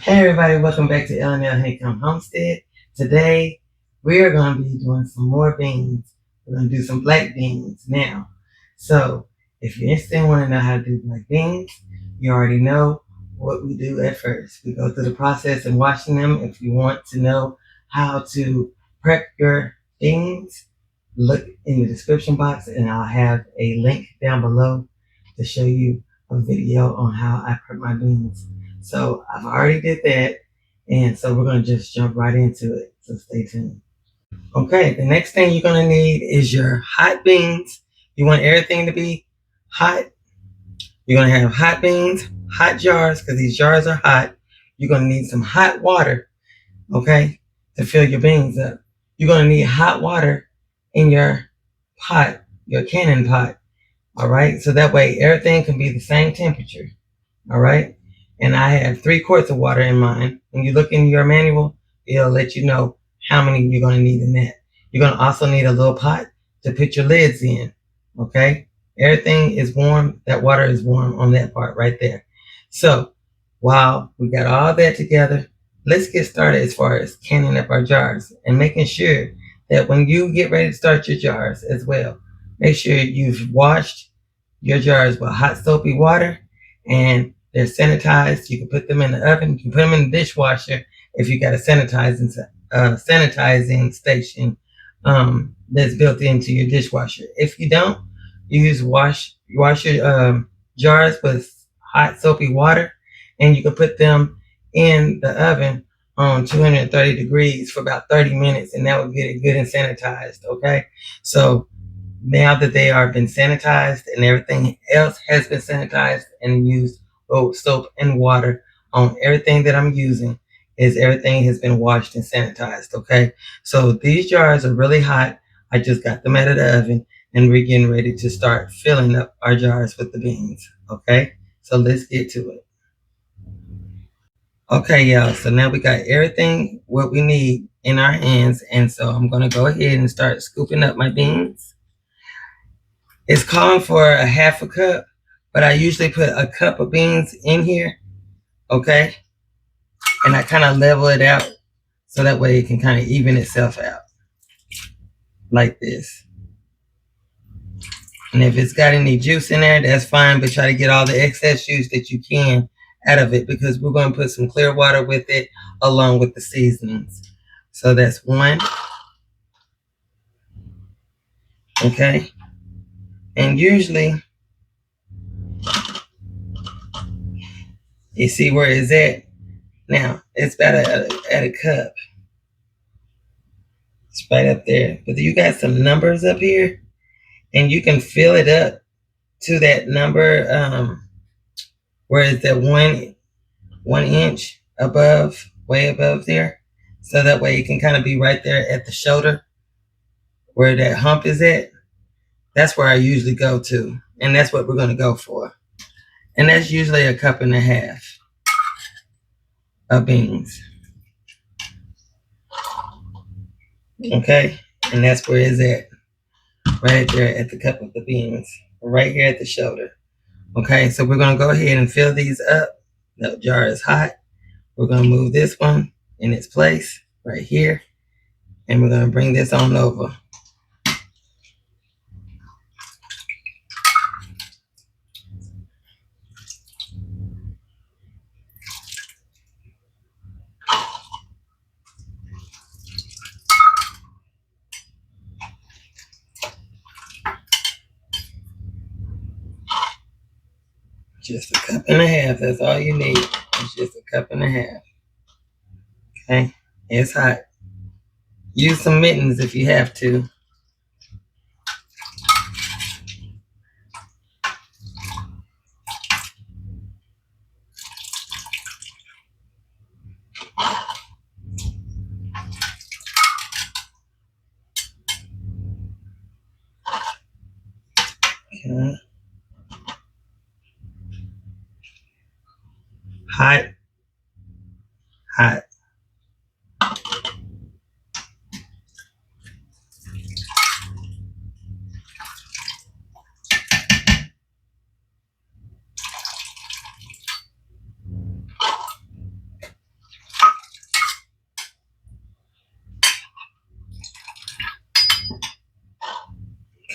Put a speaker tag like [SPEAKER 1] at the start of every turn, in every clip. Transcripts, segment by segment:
[SPEAKER 1] Hey everybody, welcome back to L&L Haycom Homestead. Today we are going to be doing some more beans. We're going to do some black beans now. So if you're interested in wanting to know how to do black beans, you already know what we do at first. We go through the process of washing them. If you want to know how to prep your beans, look in the description box and I'll have a link down below to show you a video on how I prep my beans. So I've already did that, and so we're going to just jump right into it. So stay tuned. Okay, the next thing you're going to need is your hot beans. You want everything to be hot. You're going to have hot beans, hot jars, because these jars are hot. You're going to need some hot water, okay, to fill your beans up. You're going to need hot water in your pot, your canning pot, all right? So that way everything can be the same temperature, all right? And I have 3 quarts of water in mine. When you look in your manual, it'll let you know how many you're going to need in that. You're going to also need a little pot to put your lids in, okay? Everything is warm. That water is warm on that part right there. So while we got all that together, let's get started as far as canning up our jars and making sure that when you get ready to start your jars as well, make sure you've washed your jars with hot soapy water and they're sanitized. You can put them in the oven. You can put them in the dishwasher if you got a sanitizing station that's built into your dishwasher. If you don't, you wash your jars with hot soapy water, and you can put them in the oven on 230 degrees for about 30 minutes, and that will get it good and sanitized. Okay, so now that they are been sanitized and everything else has been sanitized and used soap and water on everything that I'm using, is everything has been washed and sanitized. Okay, so these jars are really hot. I just got them out of the oven and we're getting ready to start filling up our jars with the beans. Okay, so let's get to it. Okay, y'all, so now we got everything what we need in our hands, and so I'm gonna go ahead and start scooping up my beans. It's calling for a half a cup, but I usually put a cup of beans in here, okay? And I kind of level it out so that way it can kind of even itself out like this. And if it's got any juice in there, that's fine, but try to get all the excess juice that you can out of it because we're going to put some clear water with it along with the seasonings. So that's one. Okay. And usually, you see where it's at? Now, it's about at a cup. It's right up there. But you got some numbers up here, and you can fill it up to that number where it's at 1 inch above, way above there. So that way it can kind of be right there at the shoulder where that hump is at. That's where I usually go to. And that's what we're going to go for. And that's usually a cup and a half of beans. Okay? And that's where it's at. Right there at the cup of the beans. Right here at the shoulder. Okay, so we're going to go ahead and fill these up. The jar is hot. We're going to move this one in its place right here. And we're going to bring this on over. Just a cup and a half. That's all you need. It's just a cup and a half. Okay? It's hot. Use some mittens if you have to. Okay. Hot. Hot.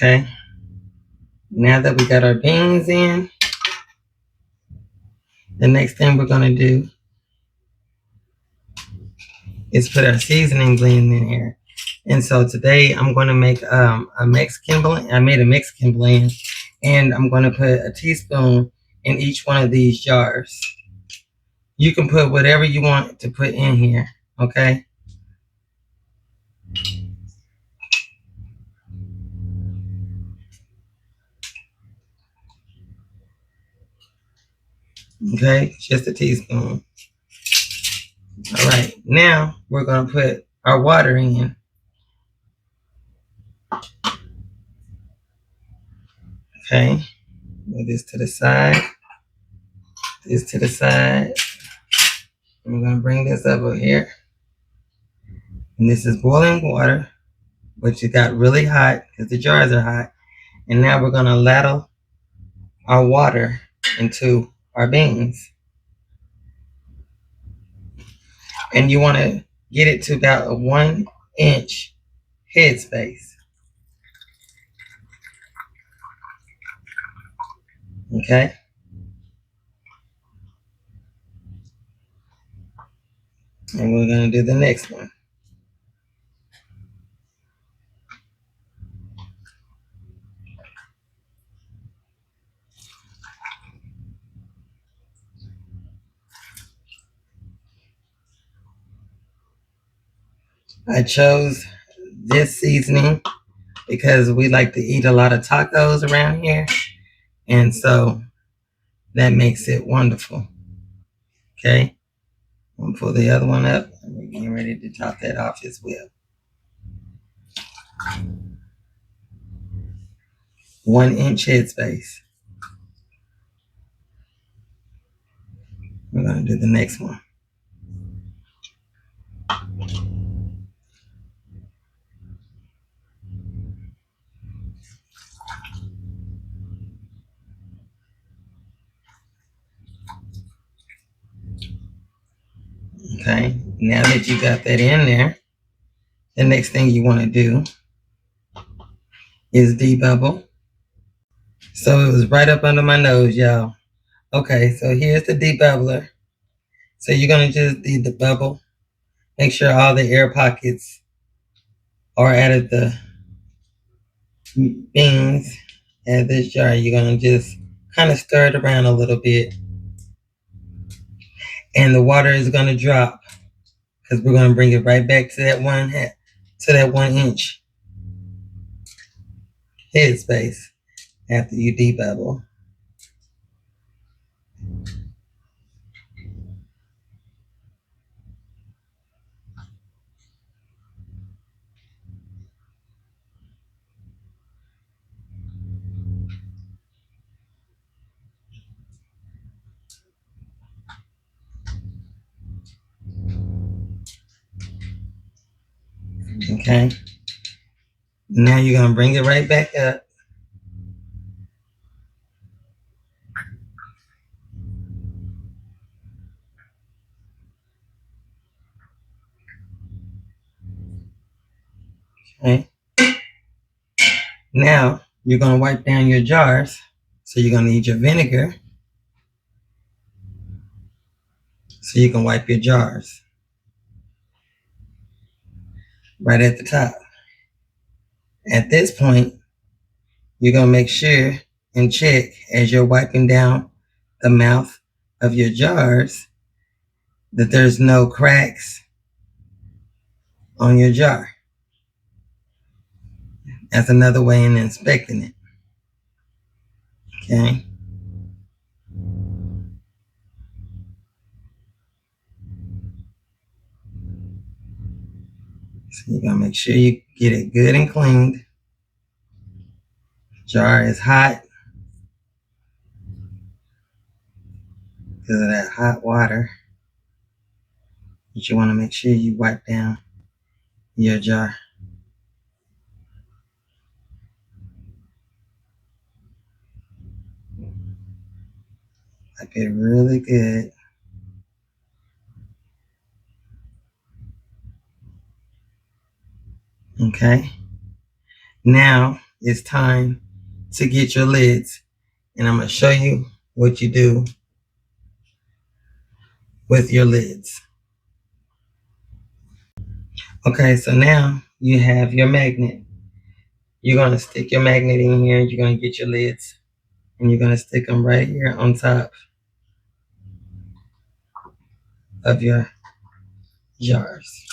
[SPEAKER 1] Okay. Now that we got our beans in, the next thing we're going to do is put our seasoning blend in here. And so today I'm going to make a Mexican blend. I made a Mexican blend, and I'm going to put a teaspoon in each one of these jars. You can put whatever you want to put in here, okay? Okay, just a teaspoon. All right, now we're going to put our water in. Okay, move this to the side, this to the side. I'm going to bring this over here. And this is boiling water, which it got really hot because the jars are hot. And now we're going to ladle our water into our beans. And you want to get it to about a 1-inch headspace. Okay? And we're going to do the next one. I chose this seasoning because we like to eat a lot of tacos around here. And so that makes it wonderful. Okay? I'm going to pull the other one up. And we're getting ready to top that off as well. 1-inch headspace. We're going to do the next one. Okay, now that you got that in there, the next thing you want to do is debubble. So it was right up under my nose, y'all. Okay, so here's the debubbler. So you're going to just debubble. Make sure all the air pockets are out of the beans. Out of this jar, you're going to just kind of stir it around a little bit. And the water is going to drop because we're going to bring it right back to that 1-inch headspace after you debubble. Okay. Now you're going to bring it right back up. Okay. Now you're going to wipe down your jars. So you're going to need your vinegar so you can wipe your jars right at the top. At this point, you're going to make sure and check as you're wiping down the mouth of your jars that there's no cracks on your jar. That's another way in inspecting it. Okay. So you're going to make sure you get it good and cleaned. Jar is hot because of that hot water. But you want to make sure you wipe down your jar. Wipe it really good. Okay. Now it's time to get your lids. And I'm going to show you what you do with your lids. Okay, so now you have your magnet. You're going to stick your magnet in here. You're going to get your lids. And you're going to stick them right here on top of your jars.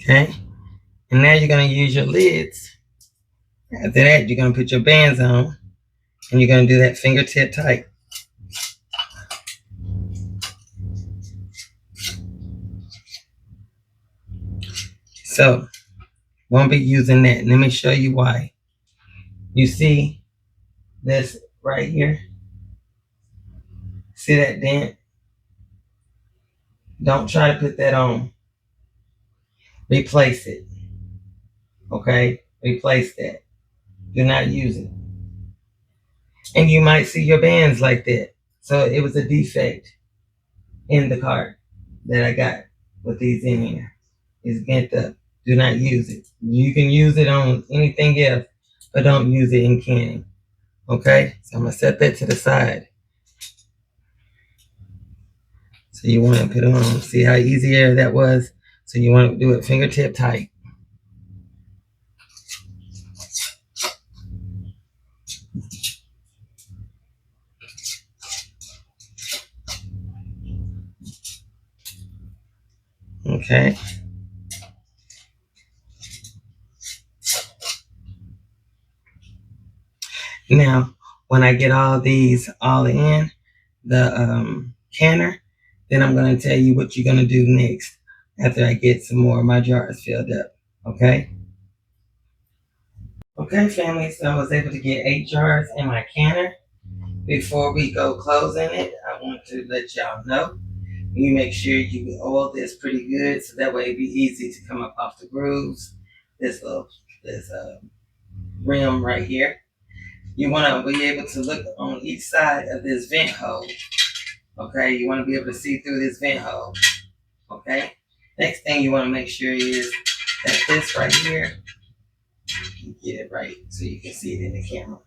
[SPEAKER 1] Okay, and now you're going to use your lids. After that, you're going to put your bands on, and you're going to do that fingertip tight. So, won't be using that. Let me show you why. You see this right here? See that dent? Don't try to put that on. Replace it. Okay? Replace that. Do not use it. And you might see your bands like that. So it was a defect in the cart that I got with these in here. It's bent up. Do not use it. You can use it on anything else, but don't use it in canning. Okay? So I'm going to set that to the side. So you want to put it on. See how easier that was? So you want to do it fingertip tight. Okay. Now, when I get all these all in the canner, then I'm going to tell you what you're going to do next after I get some more of my jars filled up. Okay? Okay, family, so I was able to get 8 jars in my canner. Before we go closing it, I want to let y'all know you make sure you oil this pretty good so that way it'd be easy to come up off the grooves. This rim right here. You want to be able to look on each side of this vent hole. Okay, you want to be able to see through this vent hole. Okay, next thing you want to make sure is that this right here, you get it right so you can see it in the camera.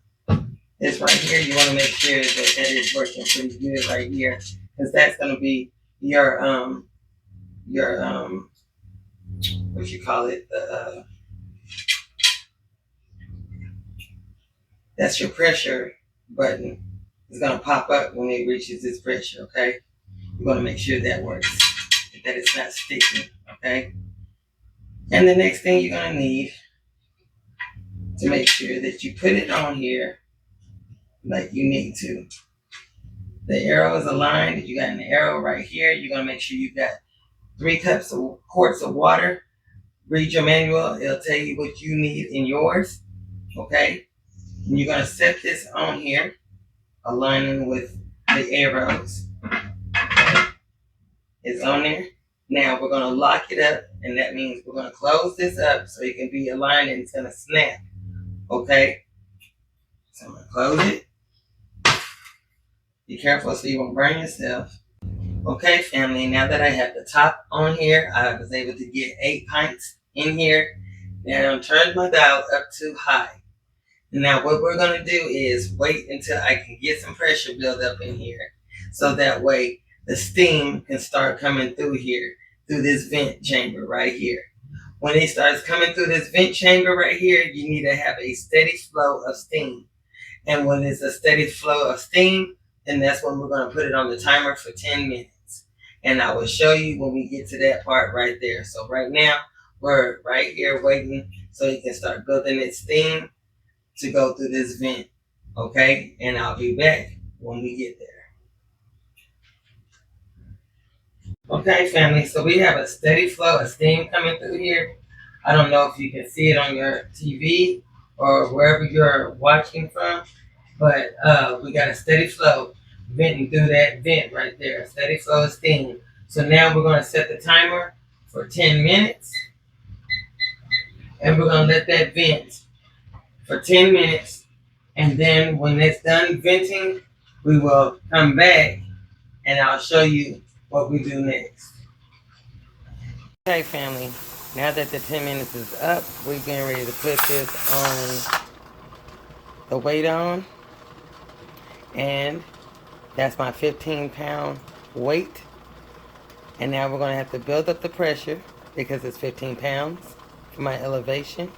[SPEAKER 1] This right here, you want to make sure that that is working pretty good right here, because that's going to be your what you call it, that's your pressure button. It's going to pop up when it reaches this pressure. Okay, you want to make sure that works, that it's not sticking. Okay, and the next thing you're going to need to make sure that you put it on here like you need to. The arrow is aligned. You got an arrow right here. You're going to make sure you've got 3 quarts of water. Read your manual. It'll tell you what you need in yours. Okay? And you're going to set this on here, aligning with the arrows. Okay? It's on there. Now we're going to lock it up, and that means we're going to close this up so it can be aligned and it's going to snap. Okay? So I'm going to close it. Be careful so you won't burn yourself. Okay, family, now that I have the top on here, I was able to get 8 pints in here. Now I'm turning my dial up to high. Now what we're going to do is wait until I can get some pressure build up in here. So that way the steam can start coming through here, through this vent chamber right here. When it starts coming through this vent chamber right here, you need to have a steady flow of steam. And when it's a steady flow of steam, and that's when we're going to put it on the timer for 10 minutes. And I will show you when we get to that part right there. So right now, we're right here waiting so it can start building its steam to go through this vent. Okay? And I'll be back when we get there. Okay, family, so we have a steady flow of steam coming through here. I don't know if you can see it on your TV or wherever you're watching from, but we got a steady flow venting through that vent right there. A steady flow of steam. So now we're going to set the timer for 10 minutes. And we're going to let that vent for 10 minutes. And then when it's done venting, we will come back and I'll show you what we do next. Okay, family. Now that the 10 minutes is up, we're getting ready to put this on the weight on. And that's my 15-pound weight. And now we're going to have to build up the pressure because it's 15 pounds for my elevation.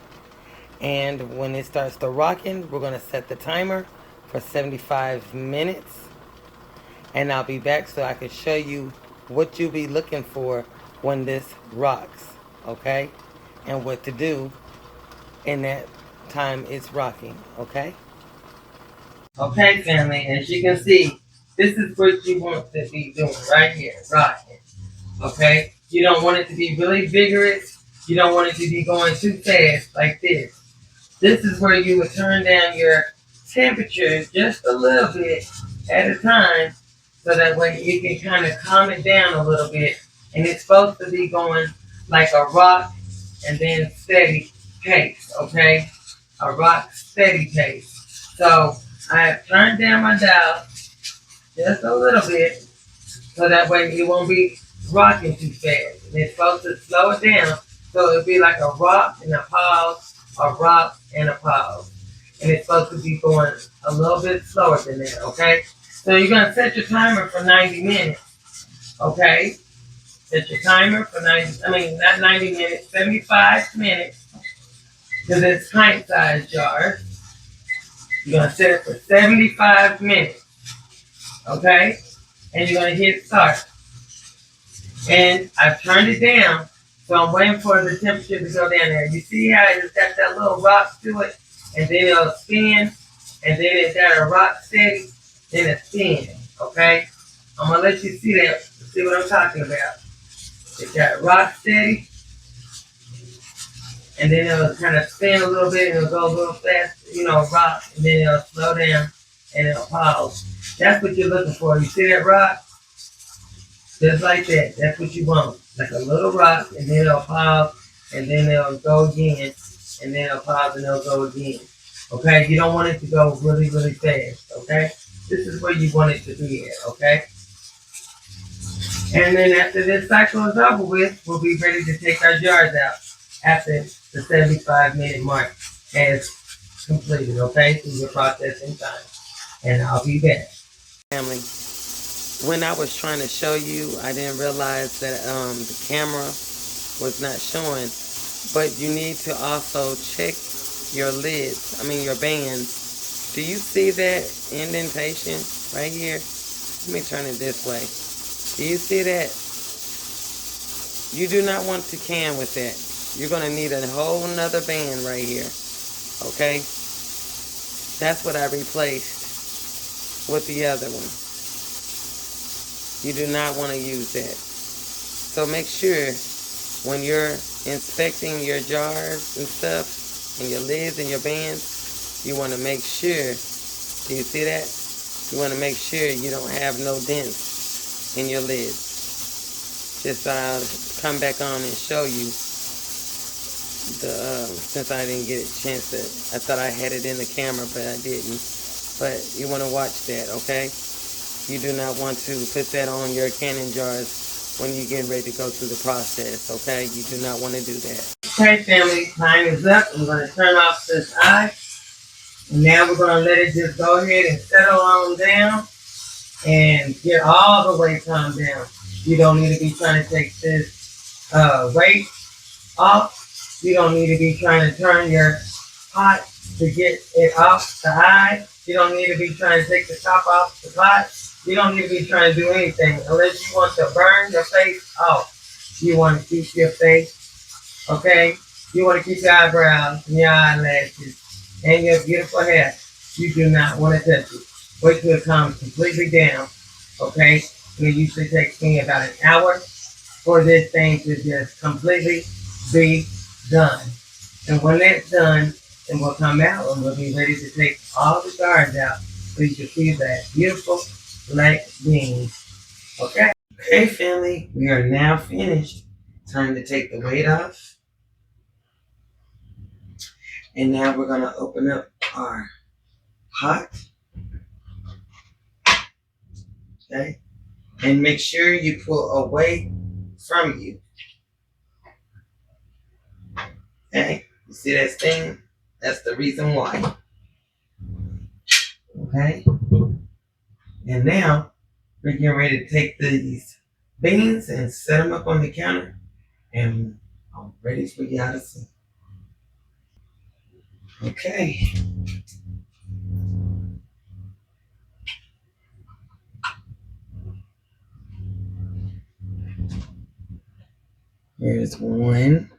[SPEAKER 1] And when it starts to rocking, we're going to set the timer for 75 minutes. And I'll be back so I can show you what you'll be looking for when this rocks, okay? And what to do in that time it's rocking, okay? Okay, family, as you can see, this is what you want to be doing right here, rocking, okay? You don't want it to be really vigorous. You don't want it to be going too fast like this. This is where you would turn down your temperature just a little bit at a time so that way you can kind of calm it down a little bit. And it's supposed to be going like a rock and then steady pace, okay? A rock steady pace. So I have turned down my dial just a little bit so that way it won't be rocking too fast. And it's supposed to slow it down so it'll be like a rock and a pause, a rock and a pause. And it's supposed to be going a little bit slower than that, okay? So you're going to set your timer for 90 minutes, okay? Set your timer for 75 minutes, because it's pint-sized jars. You're going to set it for 75 minutes, okay? And you're going to hit start. And I've turned it down, so I'm waiting for the temperature to go down there. You see how it's got that little rock to it? And then it'll spin, and then it's got a rock steady, then it spins, okay? I'm going to let you see that, see what I'm talking about. It's got rock steady, and then it'll kind of spin a little bit, and it'll go a little fast, rock, and then it'll slow down, and it'll pause. That's what you're looking for. You see that rock? Just like that. That's what you want. Like a little rock, and then it'll pause, and then it'll go again, and then it'll pause, and it'll go again. Okay? You don't want it to go really, really fast, okay? This is where you want it to be at, okay? And then after this cycle is over with, we'll be ready to take our jars out after the 75-minute mark has completed, okay? Through the processing time. And I'll be back. Family, when I was trying to show you, I didn't realize that the camera was not showing. But you need to also check your lids, your bands. Do you see that indentation right here? Let me turn it this way. Do you see that? You do not want to can with that. You're going to need a whole nother band right here. Okay? That's what I replaced with the other one. You do not want to use that. So make sure when you're inspecting your jars and stuff, and your lids and your bands, you want to make sure, do you see that? You want to make sure you don't have no dents in your lids. Just so I'll come back on and show you since I didn't get a chance to, I thought I had it in the camera, but I didn't. But you want to watch that, okay? You do not want to put that on your canning jars when you get ready to go through the process, okay? You do not want to do that. Okay, family, time is up. I'm going to turn off this eye. And now we're going to let it just go ahead and settle on down and get all the way calmed down. You don't need to be trying to take this weight off. You don't need to be trying to turn your pot to get it off the eye. You don't need to be trying to take the top off the pot. You don't need to be trying to do anything unless you want to burn your face off. You want to keep your face, okay? You want to keep your eyebrows and your eyelashes and your beautiful hair. You do not want to touch it. Wait till it comes completely down, okay? And it usually takes me about an hour for this thing to just completely be done. And when that's done, then we'll come out and we'll be ready to take all the jars out so you can see that beautiful black beans. Okay? Okay, family, we are now finished. Time to take the weight off. And now we're going to open up our pot. Okay. And make sure you pull away from you. Okay. You see that stain? That's the reason why. Okay. And now we're getting ready to take these beans and set them up on the counter. And I'm ready for y'all to see. Okay. Here's one.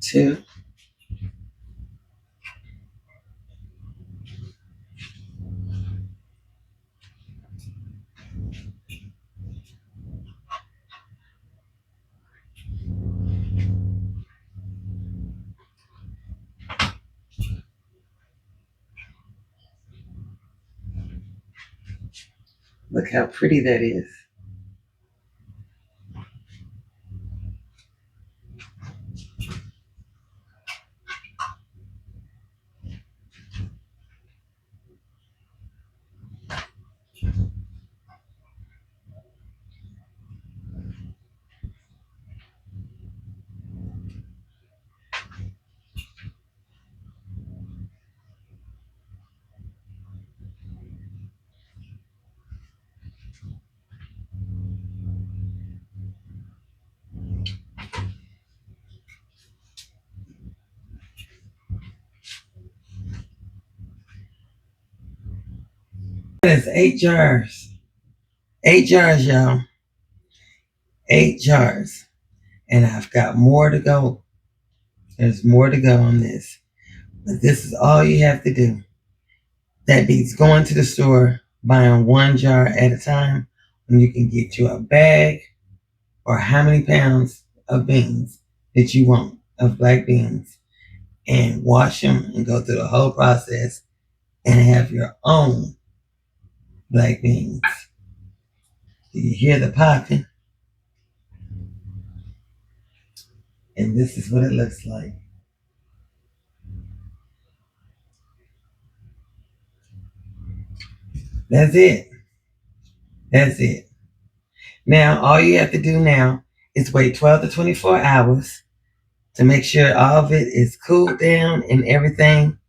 [SPEAKER 1] Two. Look how pretty that is. That is 8 jars. 8 jars, y'all. 8 jars. And I've got more to go. There's more to go on this. But this is all you have to do. That beats going to the store, buying 1 jar at a time, when you can get you a bag or how many pounds of beans that you want, of black beans, and wash them and go through the whole process and have your own black beans. Do you hear the popping? And this is what it looks like. That's it. That's it. Now, all you have to do now is wait 12 to 24 hours to make sure all of it is cooled down and everything,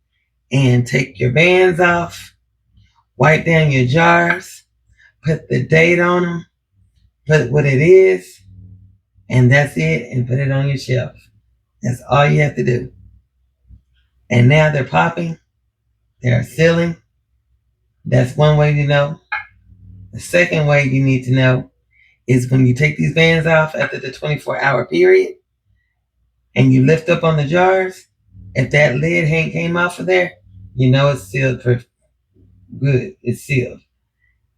[SPEAKER 1] and take your bands off, wipe down your jars, put the date on them, put what it is, and that's it, and put it on your shelf. That's all you have to do. And now they're popping, they're sealing. That's one way to know. The second way you need to know is when you take these bands off after the 24-hour period and you lift up on the jars, if that lid came off of there, you know it's sealed for good. It's sealed.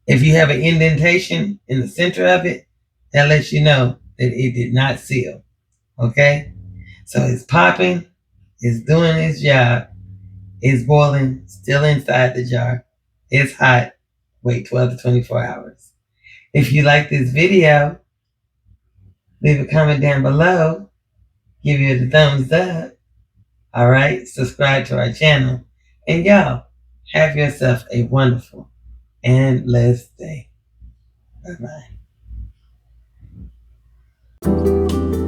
[SPEAKER 1] If you have an indentation in the center of it, that lets you know that it did not seal. Okay? So it's popping, it's doing its job, it's boiling, still inside the jar. It's hot. Wait 12 to 24 hours. If you like this video, leave a comment down below. Give it a thumbs up. All right? Subscribe to our channel. And y'all, have yourself a wonderful and blessed day. Bye-bye.